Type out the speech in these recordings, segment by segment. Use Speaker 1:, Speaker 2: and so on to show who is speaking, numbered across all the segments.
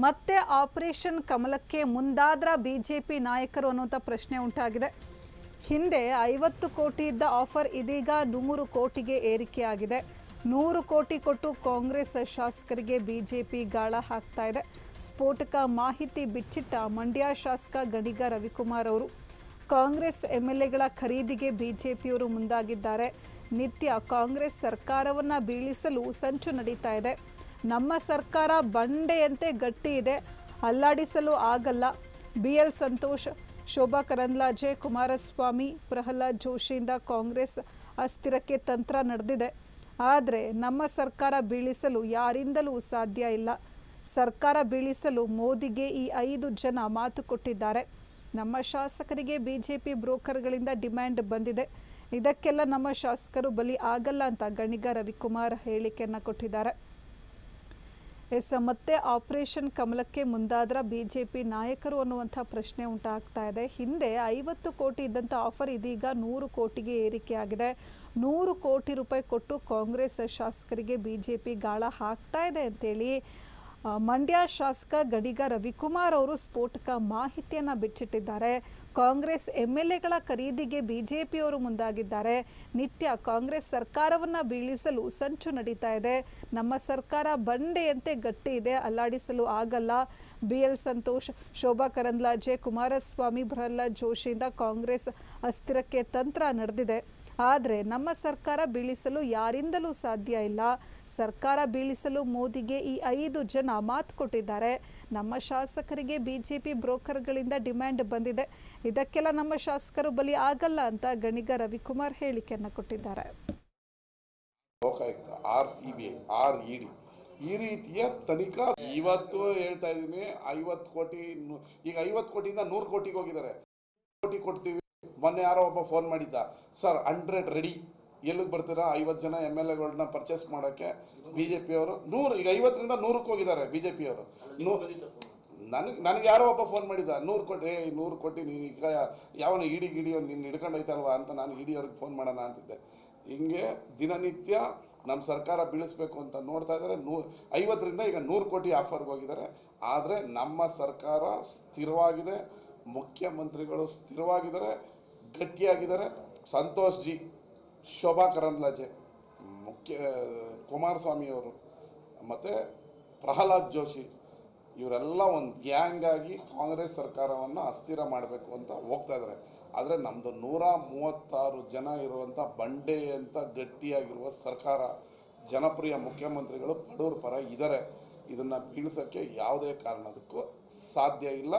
Speaker 1: ಮತ್ತೆ operation ಕಮಲಕ್ಕೆ ಮುಂದಾದ್ರ BJP ನಾಯಕರು ಅನ್ನುವಂಥ ಪ್ರಶ್ನೆ ಉಂಟಾಗಿದೆ. ಹಿಂದೆ 50 ಕೋಟಿ ಇದ್ದ ಆಫರ್ ಇದೀಗ 100 ಕೋಟಿಗೆ ಏರಿಕೆಯಾಗಿದೆ. 100 ಕೋಟಿ ಕೊಟ್ಟು ಕಾಂಗ್ರೆಸ್ ಶಾಸಕರಿಗೆ ಬಿಜೆಪಿ ಗಾಳ ಹಾಕ್ತಾ ಇದೆ. ಸ್ಫೋಟಕ ಮಾಹಿತಿ ಬಿಚ್ಚಿಟ್ಟ ಮಂಡ್ಯ ಶಾಸಕ ಗಣಿಗ ರವಿಕುಮಾರ್ ಅವರು ಕಾಂಗ್ರೆಸ್ ಎಂಎಲ್ಎಗಳ ಖರೀದಿಗೆ ಬಿಜೆಪಿಯವರು ಮುಂದಾಗಿದ್ದಾರೆ. ನಿತ್ಯ ಕಾಂಗ್ರೆಸ್ ಸರ್ಕಾರವನ್ನು ಬೀಳಿಸಲು ಸಂಚು ನಡೀತಾ ಇದೆ. ನಮ್ಮ ಸರ್ಕಾರ ಬಂಡೆಯಂತೆ ಗಟ್ಟಿ ಇದೆ, ಅಲ್ಲಾಡಿಸಲು ಆಗಲ್ಲ. BL ಸಂತೋಷ್, ಶೋಭಾ ಕರಂದ್ಲಾಜೆ, ಕುಮಾರಸ್ವಾಮಿ, ಪ್ರಹ್ಲಾದ್ ಜೋಶಿಯಿಂದ ಕಾಂಗ್ರೆಸ್ ಅಸ್ಥಿರಕ್ಕೆ ತಂತ್ರ ನಡೆದಿದೆ. ಆದರೆ ನಮ್ಮ ಸರ್ಕಾರ ಬೀಳಿಸಲು ಯಾರಿಂದಲೂ ಸಾಧ್ಯ ಇಲ್ಲ. ಸರ್ಕಾರ ಬೀಳಿಸಲು ಮೋದಿಗೆ ಈ 5 ಜನ ಮಾತು ಕೊಟ್ಟಿದ್ದಾರೆ. ನಮ್ಮ ಶಾಸಕರಿಗೆ ಬಿಜೆಪಿ ಬ್ರೋಕರ್ಗಳಿಂದ ಡಿಮ್ಯಾಂಡ್ ಬಂದಿದೆ. ಇದಕ್ಕೆಲ್ಲ ನಮ್ಮ ಶಾಸಕರು ಬಲಿ ಆಗಲ್ಲ ಅಂತ ಗಣಿಗ ರವಿಕುಮಾರ್ ಹೇಳಿಕೆಯನ್ನು ಕೊಟ್ಟಿದ್ದಾರೆ. ಮತ್ತೆ ಆಪರೇಷನ್ ಕಮಲಕ್ಕೆ ಮುಂದಾದ್ರ ಬಿಜೆಪಿ ನಾಯಕರು ಅನ್ನುವಂಥ ಪ್ರಶ್ನೆ ಉಂಟಾಗ್ತಾ ಇದೆ. ಹಿಂದೆ 50 ಕೋಟಿ ಇದ್ದಂಥ ಆಫರ್ ಇದೀಗ 100 ಕೋಟಿಗೆ ಏರಿಕೆಯಾಗಿದೆ. 100 ಕೋಟಿ ರೂಪಾಯಿ ಕೊಟ್ಟು ಕಾಂಗ್ರೆಸ್ ಶಾಸಕರಿಗೆ ಬಿಜೆಪಿ ಗಾಳ ಹಾಕ್ತಾ ಇದೆ ಅಂತೇಳಿ ಮಂಡ್ಯ ಶಾಸಕ ಗಣಿಗ ರವಿಕುಮಾರ್ ಅವರು ಸ್ಫೋಟಕ ಮಾಹಿತಿಯನ್ನು ಬಿಚ್ಚಿಟ್ಟಿದ್ದಾರೆ. ಕಾಂಗ್ರೆಸ್ ಎಂಎಲ್ಎಗಳ ಖರೀದಿಗೆ ಬಿಜೆಪಿಯವರು ಮುಂದಾಗಿದ್ದಾರೆ. ನಿತ್ಯ ಕಾಂಗ್ರೆಸ್ ಸರ್ಕಾರವನ್ನು ಬೀಳಿಸಲು ಸಂಚು ನಡೀತಾ ಇದೆ. ನಮ್ಮ ಸರ್ಕಾರ ಬಂಡೆಯಂತೆ ಗಟ್ಟಿ ಇದೆ, ಅಲ್ಲಾಡಿಸಲು ಆಗಲ್ಲ. BL ಸಂತೋಷ್, ಶೋಭಾ ಕರಂದ್ಲಾಜೆ, ಕುಮಾರಸ್ವಾಮಿ, ಪ್ರಹ್ಲಾದ್ ಜೋಶಿಯಿಂದ ಕಾಂಗ್ರೆಸ್ ಅಸ್ಥಿರಕ್ಕೆ ತಂತ್ರ ನಡೆದಿದೆ. ಆದರೆ ನಮ್ಮ ಸರ್ಕಾರ ಬೀಳಿಸಲು ಯಾರಿಂದಲೂ ಸಾಧ್ಯ ಇಲ್ಲ. ಸರ್ಕಾರ ಬೀಳಿಸಲು ಮೋದಿಗೆ ಈ 5 ಜನ ಮಾತು ಕೊಟ್ಟಿದ್ದಾರೆ. ನಮ್ಮ ಶಾಸಕರಿಗೆ ಬಿಜೆಪಿ ಬ್ರೋಕರ್ಗಳಿಂದ ಡಿಮ್ಯಾಂಡ್ ಬಂದಿದೆ. ಇದಕ್ಕೆಲ್ಲ ನಮ್ಮ ಶಾಸಕರು ಬಲಿ ಆಗಲ್ಲ ಅಂತ ಗಣಿಗ ರವಿಕುಮಾರ್ ಹೇಳಿಕೆಯನ್ನು ಕೊಟ್ಟಿದ್ದಾರೆ.
Speaker 2: ಲೋಕಾಯುಕ್ತ, RCBI, RED ಈ ರೀತಿಯ ತನಿಖಾ ಇವತ್ತು ಹೇಳ್ತಾ ಇದ್ದೀನಿ. 50 ಕೋಟಿ, ಈಗ 50 ಕೋಟಿಯಿಂದ 100 ಕೋಟಿಗೆ ಹೋಗಿದ್ದಾರೆ. ಕೋಟಿ ಕೊಡ್ತೀವಿ. ಮೊನ್ನೆ ಯಾರೋ ಒಬ್ಬ ಫೋನ್ ಮಾಡಿದ್ದ, ಸರ್ 100 ರೆಡಿ, ಎಲ್ಲಿಗೆ ಬರ್ತೀರಾ? 50 ಜನ MLAಗಳನ್ನ ಪರ್ಚೇಸ್ ಮಾಡೋಕ್ಕೆ ಬಿಜೆಪಿಯವರು 100, ಈಗ 50ರಿಂದ 100ಕ್ಕೆ ಹೋಗಿದ್ದಾರೆ ಬಿಜೆಪಿಯವರು. ನನಗೆ ಯಾರೋ ಒಬ್ಬ ಫೋನ್ ಮಾಡಿದ್ದ, 100 ಕೋಟಿ, 100 ಕೋಟಿ ಈಗ ಯಾವನ ಗಿಡಿಯೋ ನಿನ್ನ ಹಿಡ್ಕೊಂಡೈತಲ್ವಾ ಅಂತ ನಾನು ಅವ್ರಿಗೆ ಫೋನ್ ಮಾಡೋಣ ಅಂತಿದ್ದೆ. ಹಿಂಗೆ ದಿನನಿತ್ಯ ನಮ್ಮ ಸರ್ಕಾರ ಬೀಳಿಸ್ಬೇಕು ಅಂತ ನೋಡ್ತಾ ಇದ್ದಾರೆ. 50ರಿಂದ ಈಗ 100 ಕೋಟಿ ಆಫರ್ಗೆ ಹೋಗಿದ್ದಾರೆ. ಆದರೆ ನಮ್ಮ ಸರ್ಕಾರ ಸ್ಥಿರವಾಗಿದೆ, ಮುಖ್ಯಮಂತ್ರಿಗಳು ಸ್ಥಿರವಾಗಿದ್ದಾರೆ, ಗಟ್ಟಿಯಾಗಿದ್ದಾರೆ. ಸಂತೋಷ್ ಜಿ, ಶೋಭಾ ಕರಂದ್ಲಾಜೆ, ಕುಮಾರಸ್ವಾಮಿಯವರು ಮತ್ತು ಪ್ರಹ್ಲಾದ್ ಜೋಶಿ ಇವರೆಲ್ಲ ಒಂದು ಗ್ಯಾಂಗ್ ಆಗಿ ಕಾಂಗ್ರೆಸ್ ಸರ್ಕಾರವನ್ನು ಅಸ್ಥಿರ ಮಾಡಬೇಕು ಅಂತ ಹೋಗ್ತಾ ಇದ್ದಾರೆ. ಆದರೆ ನಮ್ಮದು 136 ಜನ ಇರುವಂಥ ಬಂಡೆ ಅಂತ ಗಟ್ಟಿಯಾಗಿರುವ ಸರ್ಕಾರ, ಜನಪ್ರಿಯ ಮುಖ್ಯಮಂತ್ರಿಗಳು ಬಡವ್ರ ಪರ ಇದ್ದಾರೆ. ಇದನ್ನು ಬೀಳಿಸೋಕ್ಕೆ ಯಾವುದೇ ಕಾರಣದಕ್ಕೂ ಸಾಧ್ಯ ಇಲ್ಲ.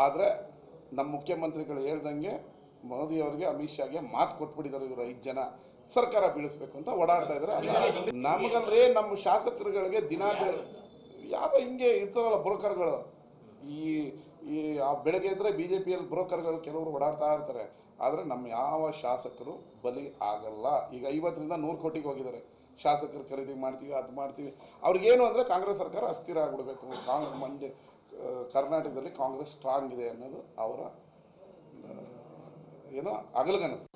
Speaker 2: ಆದರೆ ನಮ್ಮ ಮುಖ್ಯಮಂತ್ರಿಗಳು ಹೇಳ್ದಂಗೆ ಮೋದಿಯವರಿಗೆ, ಅಮಿತ್ ಶಾಗೆ ಮಾತು ಕೊಟ್ಬಿಟ್ಟಿದ್ದಾರೆ. ಇವರು 5 ಜನ ಸರ್ಕಾರ ಬೀಳಿಸ್ಬೇಕು ಅಂತ ಓಡಾಡ್ತಾ ಇದ್ದಾರೆ. ನಮಗಲ್ರೇ, ನಮ್ಮ ಶಾಸಕರುಗಳಿಗೆ ದಿನ ಯಾರೋ ಹಿಂಗೆ ಇರ್ತಾರಲ್ಲ ಬ್ರೋಕರ್ಗಳು, ಈ ಬೆಳಗ್ಗೆ ಇದ್ದರೆ BJPಯಲ್ಲಿ ಬ್ರೋಕರ್ಗಳು ಕೆಲವರು ಓಡಾಡ್ತಾ ಇರ್ತಾರೆ. ಆದರೆ ನಮ್ಮ ಯಾವ ಶಾಸಕರು ಬಲಿ ಆಗಲ್ಲ. ಈಗ 50ರಿಂದ 100 ಕೋಟಿಗೆ ಹೋಗಿದ್ದಾರೆ. ಶಾಸಕರು ಖರೀದಿ ಮಾಡ್ತೀವಿ, ಅದು ಮಾಡ್ತೀವಿ. ಅವ್ರಿಗೇನು ಅಂದರೆ ಕಾಂಗ್ರೆಸ್ ಸರ್ಕಾರ ಅಸ್ಥಿರ ಆಗಿಬಿಡ್ಬೇಕು, ಕರ್ನಾಟಕದಲ್ಲಿ ಕಾಂಗ್ರೆಸ್ ಸ್ಟ್ರಾಂಗ್ ಇದೆ ಅನ್ನೋದು ಅವರ ಏನೋ ಅಗಲಗನಸು.